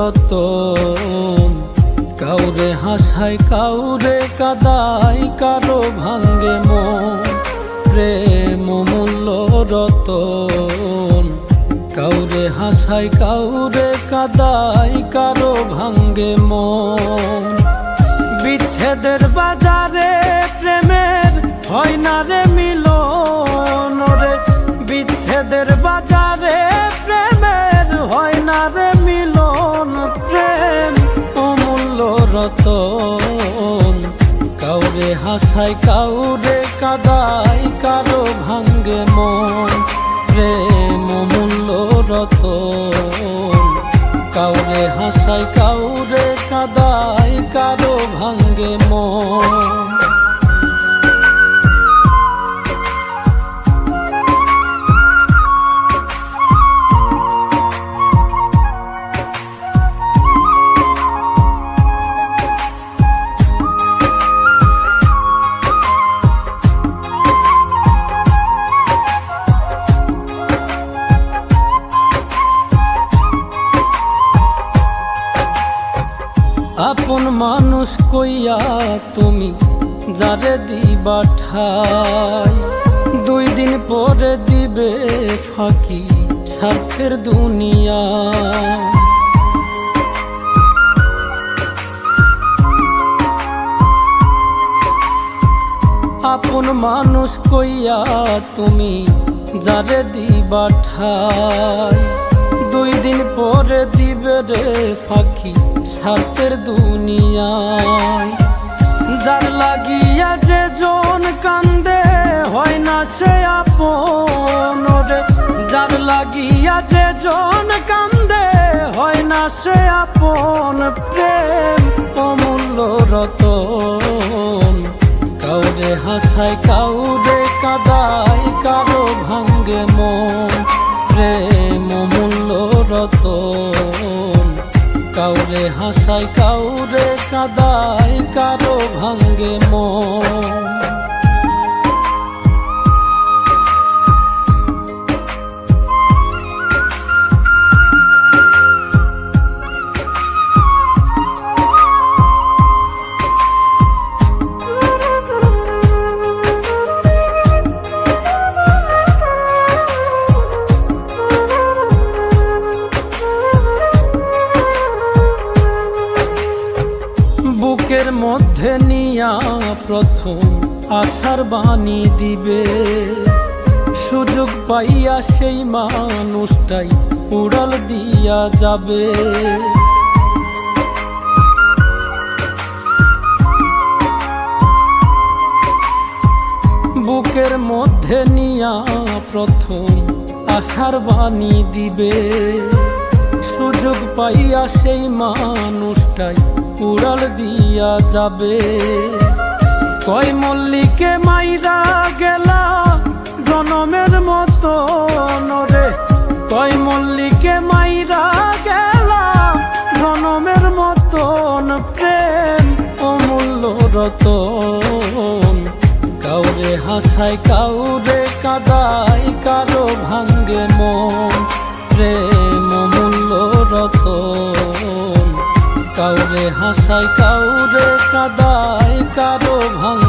রতন, কাউরে হাসায় কাউরে কাদায়, কারো ভাঙ্গে মন। প্রেম অমূল্য রতন, কাউরে হাসায় কাউরে কাদায়, কারো ভাঙ্গে মন। বিচ্ছেদের বাজারে প্রেমের হয় না রে মিলন রে, বিচ্ছেদের বাজারে প্রেমের হয় না রে মিলন। প্রেম অমূল্য রতন, কাউরে হাসায় কাউরে কাদায়, কারো ভাঙ্গে মন। প্রেম অমূল্য রতন, কাউরে হাসায় কাউরে কাদায়, কারো ভাঙ্গে মন। আপন মানুষ কইয়া তুমি যারে দিবা ঠাই, 2 দিন পরে দিবে ফাঁকি স্বার্থের দুনিয়া। আপন মানুষ কইয়া তুমি যারে দিবা ঠাই, 2 দিন পরে দিবে রে ফাঁকি স্বার্থের দুনিয়ায়। যার লাগিয়া যে জন কান্দে হয় না সে আপন রে, যার লাগিয়া যে জন কান্দে হয় না সে আপন। প্রেম অমূল্য রতন, কাউরে হাসায় কাউরে কাদায়, কারো ভাঙ্গে মন। প্রেম অমূল্য রতন, কাউরে হাসায় কাউরে কাদায়, কারো ভাঙ্গে মন। বুকের মধ্যে নিয়া প্রথম আশার বাণী দিবে, সুযোগ পাইয়া সেই মানুষটাই উড়াল দিয়া যাবে। বুকের মধ্যে নিয়া প্রথম আশার বাণী দিবে, সুযোগ পাইয়া সেই মানুষটাই উড়াল দিয়া যাবে। কয় মল্লিকে মাইরা গেলা জনমের মতো রে, কয় মল্লিকে মাইরা গেলা জনমের মতন। প্রেম অমূল্য রতন, কাউরে হাসায় কাউরে কাদায়, কারো ভাঙ্গে মন। প্রেম অমূল্য রতন, কাউরে হাসায় কাউরে কাদায়, কারো ভাঙ্গে